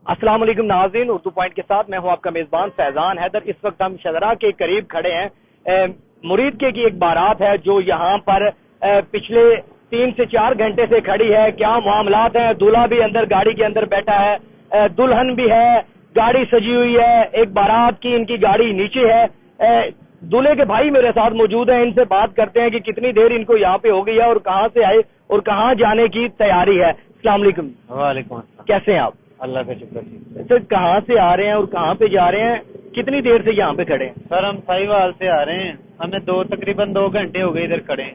السلام علیکم ناظرین، اردو پوائنٹ کے ساتھ میں ہوں آپ کا میزبان فیضان حیدر۔ اس وقت ہم شدرا کے قریب کھڑے ہیں۔ مرید کی ایک بارات ہے جو یہاں پر پچھلے 3 سے 4 گھنٹے سے کھڑی ہے۔ کیا معاملات ہیں، دولہا بھی اندر گاڑی کے اندر بیٹھا ہے، دلہن بھی ہے، گاڑی سجی ہوئی ہے، ایک بارات کی ان کی گاڑی نیچے ہے۔ دولہے کے بھائی میرے ساتھ موجود ہیں، ان سے بات کرتے ہیں کہ کتنی دیر ان کو یہاں پہ ہو گئی ہے اور کہاں سے آئے اور کہاں جانے کی تیاری ہے۔ السلام علیکم۔ وعلیکم السلام۔ کیسے ہیں آپ؟ اللہ کا شکر جی۔ سر کہاں سے آ رہے ہیں اور کہاں پہ جا رہے ہیں؟ کتنی دیر سے یہاں پہ کھڑے ہیں؟ سر ہم ساہیوال سے آ رہے ہیں، ہمیں تقریباً 2 گھنٹے ہو گئے ادھر کھڑے ہیں۔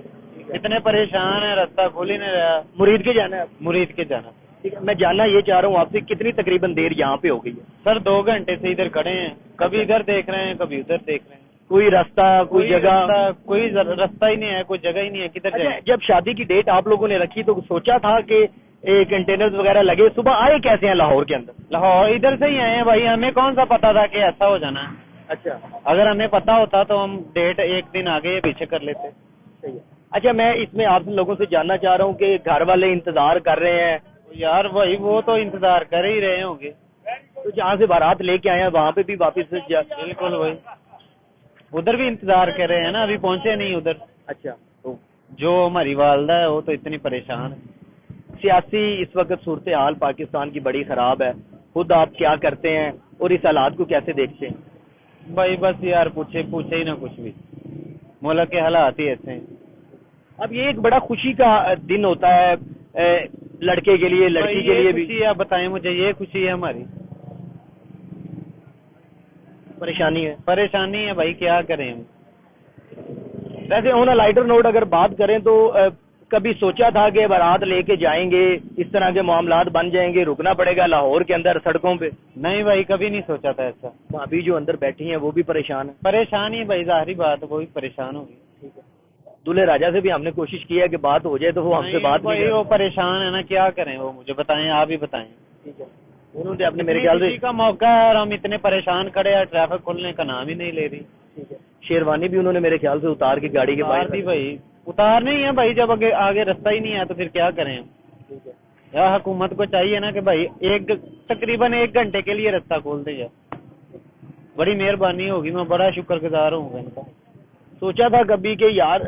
اتنے پریشان ہیں، راستہ کھول ہی نہیں رہا۔ مرید کے جانا ہے؟ مرید کے جانا۔ ٹھیک ہے، میں جاننا یہ چاہ رہا ہوں آپ سے کتنی تقریباً دیر یہاں پہ ہو گئی ہے؟ سر 2 گھنٹے سے ادھر کھڑے ہیں، کبھی ادھر دیکھ رہے ہیں کبھی ادھر دیکھ رہے ہیں۔ کوئی راستہ، کوئی جگہ؟ کوئی راستہ ہی نہیں ہے، کوئی جگہ ہی نہیں ہے، کدھر جائیں؟ جب شادی کی ڈیٹ آپ لوگوں نے رکھی تو سوچا تھا کہ کنٹینرز وغیرہ لگے؟ صبح آئے کیسے ہیں لاہور کے اندر؟ لاہور ادھر سے ہی آئے ہیں بھائی، ہمیں کون سا پتا تھا کہ ایسا ہو جانا ہے؟ اچھا، اگر ہمیں پتا ہوتا تو ہم ڈیٹ 1 دن آگے یا پیچھے کر لیتے۔ صحیح ہے۔ اچھا، میں اس میں آپ لوگوں سے جاننا چاہ رہا ہوں کہ گھر والے انتظار کر رہے ہیں؟ یار بھائی وہ تو انتظار کر ہی رہے ہوں گے، تو جہاں سے بارات لے کے آئے ہیں وہاں پہ بھی واپس بالکل بھائی ادھر بھی انتظار کر رہے ہیں نا، ابھی پہنچے نہیں ادھر۔ اچھا، تو جو ہماری والدہ ہے وہ تو اتنی پریشان ہے۔ سیاسی اس وقت صورتحال پاکستان کی بڑی خراب ہے، خود آپ کیا کرتے ہیں اور اس حالات کو کیسے دیکھتے ہیں؟ بھائی بس یار پوچھے ہی نہ کچھ بھی، ملک کے حالات ہی ایسے ہیں۔ اب یہ ایک بڑا خوشی کا دن ہوتا ہے لڑکے کے لیے، لڑکی کے لیے بھی۔ خوشی آپ بتائیں مجھے، یہ خوشی ہے ہماری؟ پریشانی ہے بھائی، کیا کریں ہم؟ ویسے آن لائٹر نوٹ اگر بات کریں تو کبھی سوچا تھا کہ بارات لے کے جائیں گے، اس طرح کے معاملات بن جائیں گے، رکنا پڑے گا لاہور کے اندر سڑکوں پہ؟ نہیں بھائی، کبھی نہیں سوچا تھا ایسا۔ ابھی جو اندر بیٹھی ہیں وہ بھی پریشان ہیں؟ پریشان ہی بھائی، ظاہری بات، وہ بھی پریشان ہوگی۔ ٹھیک ہے، دولہے راجا سے بھی ہم نے کوشش کی ہے کہ بات ہو جائے تو وہ ہم سے بات نہیں وہ پریشان ہے نا، کیا کریں؟ وہ مجھے بتائیں، آپ ہی بتائیں۔ ٹھیک ہے، انہوں نے اپنے میرے خیال سے کا موقع ہے اور ہم اتنے پریشان کھڑے ہیں، ٹریفک کھلنے کا نام ہی نہیں لے رہی۔ ٹھیک ہے، شیروانی بھی انہوں نے میرے خیال سے اتار کے گاڑی کے باہر دی بھائی، اتار نہیں ہے بھائی، جب آگے راستہ ہی نہیں ہے تو پھر کیا کریں ہم؟ ٹھیک ہے، یا حکومت کو چاہیے نا کہ بھائی تقریباً 1 گھنٹے کے لیے راستہ کھول دے جائے، بڑی مہربانی ہوگی، میں بڑا شکر گزار ہوں گا ان کا۔ سوچا تھا کبھی کہ یار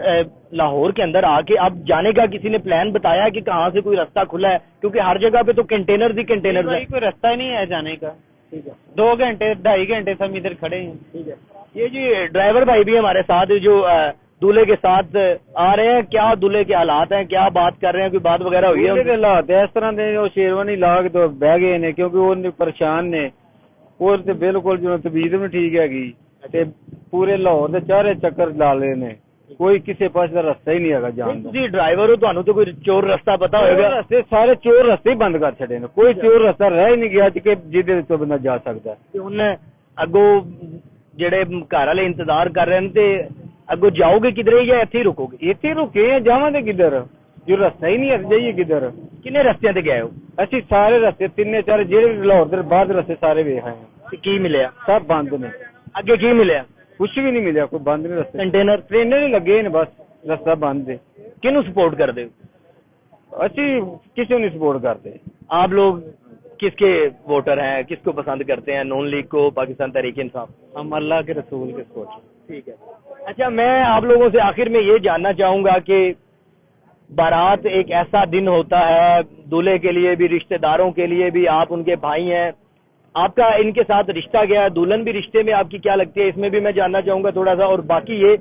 لاہور کے اندر آ کے اب جانے کا کسی نے پلان بتایا کہ کہاں سے کوئی راستہ کھلا ہے؟ کیونکہ ہر جگہ پہ تو کنٹینرز ہی کنٹینرز ہیں۔ کوئی راستہ ہی نہیں ہے جانے کا۔ ٹھیک ہے، 2 گھنٹے 2.5 گھنٹے سے ہم ادھر کھڑے ہیں۔ ٹھیک ہے، یہ جی ڈرائیور بھائی بھی ہمارے ساتھ جو دولہے کے ساتھ آ رہے ہیں، کیا دولہے کے حالات ہیں، کیا بات کر رہے ہیں، کوئی بات وغیرہ ہوئی ہے؟ دولہے کے حالات اس طرح دے، وہ شیروانی لا کے تو بہ گئے نے، کیونکہ وہ پریشان نے، اور تے بالکل جو طبیعت میں ٹھیک ہے گی، تے پورے لاہور دے 4 چکر لا لے نے، کوئی کسی پاس دا رستہ ہی نہیں ہے جان دا۔ تسی ڈرائیور ہو، تانوں تو کوئی چور رستہ پتا ہوئے گا؟ رستے سارے چور رستے ہی بند کر چھڑے نے، کوئی چور رستہ رہ ہی نہیں گیا کہ جدے تو بندہ جا سکتا ہے۔ انہیں اگوں جڑے گھر والے انتظار کر رہے ہیں تے اگوں جاؤ گے کدھر یا ایتھے ہی رکو گے؟ ایتھے رکے ہیں، جاواں تے کدھر؟ جو رستہ ہی نہیں ہے جائیے کدھر؟ کنے رستیاں تے گئے ہو؟ اسی سارے رستے 3-4 جہے لاہور دے بعد رستے سارے ویکھ آئے ہیں، کی ملیا؟ سب بند نے، اگے کی ملیا؟ کچھ بھی نہیں ملیا، کوئی بند نہیں رستے، کنٹینر ٹرینیں نہیں لگے ہیں، بس رستہ بند ہے۔ کنوں سپورٹ کر دے؟ اسی کسی نہیں سپورٹ کرتے۔ آپ لوگ کس کے ووٹر ہیں، کس کو پسند کرتے ہیں؟ نون لیگ کو، پاکستان تحریک انصاف؟ ہم اللہ کے رسول کے سپورٹ۔ ٹھیک ہے، اچھا میں آپ لوگوں سے آخر میں یہ جاننا چاہوں گا کہ بارات ایک ایسا دن ہوتا ہے دولہے کے لیے بھی، رشتہ داروں کے لیے بھی، آپ ان کے بھائی ہیں، آپ کا ان کے ساتھ رشتہ گیا، دلہن بھی رشتے میں آپ کی کیا لگتی ہے، اس میں بھی میں جاننا چاہوں گا تھوڑا سا۔ اور باقی یہ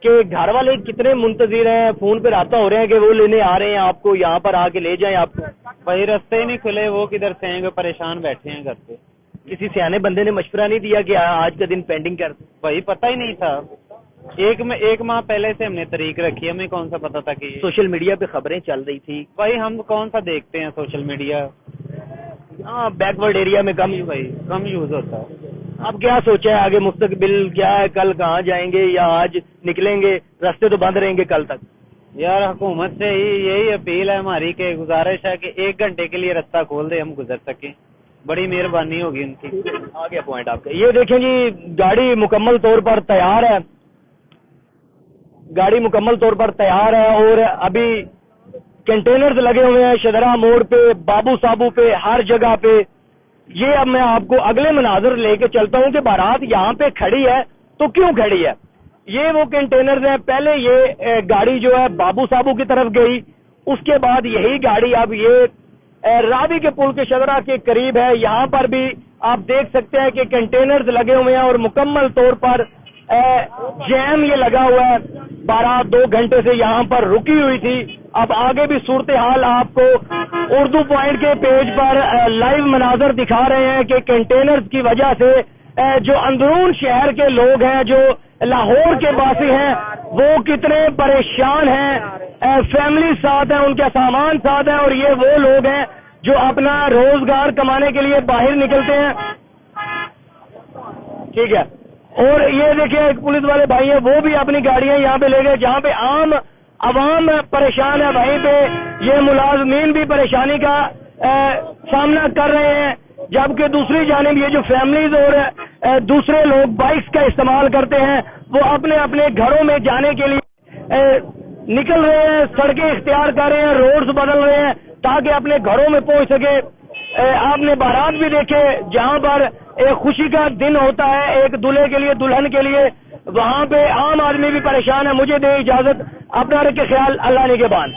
کہ گھر والے کتنے منتظر ہیں، فون پہ رابطہ ہو رہے ہیں کہ وہ لینے آ رہے ہیں آپ کو، یہاں پر آ کے لے جائیں آپ کو؟ بھائی رستے ہی نہیں کھلے، وہ کدھر سے آئیں گے، پریشان بیٹھے ہیں گھر پہ۔ کسی سیانے بندے نے مشورہ نہیں دیا کہ آج کا دن پینڈنگ کر دیں؟ بھائی پتہ ہی نہیں تھا، 1 ماہ پہلے سے ہم نے تاریخ رکھی، ہمیں کون سا پتا تھا کہ سوشل میڈیا پہ خبریں چل رہی تھی؟ بھائی ہم کون سا دیکھتے ہیں سوشل میڈیا، ہاں بیک ورڈ ایریا میں کم بھائی کم یوز ہوتا ہے۔ اب کیا سوچا ہے آگے مستقبل کیا ہے؟ کل کہاں جائیں گے یا آج نکلیں گے؟ راستے تو بند رہیں گے کل تک؟ یار حکومت سے یہی اپیل ہے ہماری کہ گزارش ہے کہ 1 گھنٹے کے لیے راستہ کھول دے، ہم گزر سکیں، بڑی مہربانی ہوگی ان کی۔ آگے پوائنٹ آپ کا یہ دیکھیں جی، گاڑی مکمل طور پر تیار ہے، گاڑی مکمل طور پر تیار ہے اور ابھی کنٹینرز لگے ہوئے ہیں شدرا موڑ پہ، بابو صابو پہ، ہر جگہ پہ یہ اب میں آپ کو اگلے مناظر لے کے چلتا ہوں کہ بارات یہاں پہ کھڑی ہے تو کیوں کھڑی ہے. یہ وہ کنٹینرز ہیں. پہلے یہ گاڑی جو ہے بابو صابو کی طرف گئی, اس کے بعد یہی گاڑی اب یہ راوی کے پل کے شجرہ کے قریب ہے. یہاں پر بھی آپ دیکھ سکتے ہیں کہ کنٹینرز لگے ہوئے ہیں اور مکمل طور پر جیم یہ لگا ہوا ہے. بارات 2 گھنٹے سے یہاں پر رکی ہوئی تھی. اب آگے بھی صورتحال آپ کو اردو پوائنٹ کے پیج پر لائیو مناظر دکھا رہے ہیں کہ کنٹینرز کی وجہ سے جو اندرون شہر کے لوگ ہیں, جو لاہور کے باسی ہیں, وہ کتنے پریشان ہیں. فیملی ساتھ ہیں, ان کے سامان ساتھ ہیں, اور یہ وہ لوگ ہیں جو اپنا روزگار کمانے کے لیے باہر نکلتے ہیں. ٹھیک ہے. اور یہ دیکھیں ایک پولیس والے بھائی ہیں, وہ بھی اپنی گاڑیاں یہاں پہ لے گئے. جہاں پہ عام عوام پریشان ہے, وہیں پہ یہ ملازمین بھی پریشانی کا سامنا کر رہے ہیں. جبکہ دوسری جانب یہ جو فیملیز اور دوسرے لوگ بائکس کا استعمال کرتے ہیں, وہ اپنے اپنے گھروں میں جانے کے لیے نکل رہے ہیں, سڑکیں اختیار کر رہے ہیں, روڈز بدل رہے ہیں تاکہ اپنے گھروں میں پہنچ سکے. آپ نے بارات بھی دیکھے جہاں پر ایک خوشی کا دن ہوتا ہے ایک دلہے کے لیے, دلہن کے لیے, وہاں پہ عام آدمی بھی پریشان ہے. مجھے دے اجازت, اپنا رکھے خیال, اللہ نگہبان.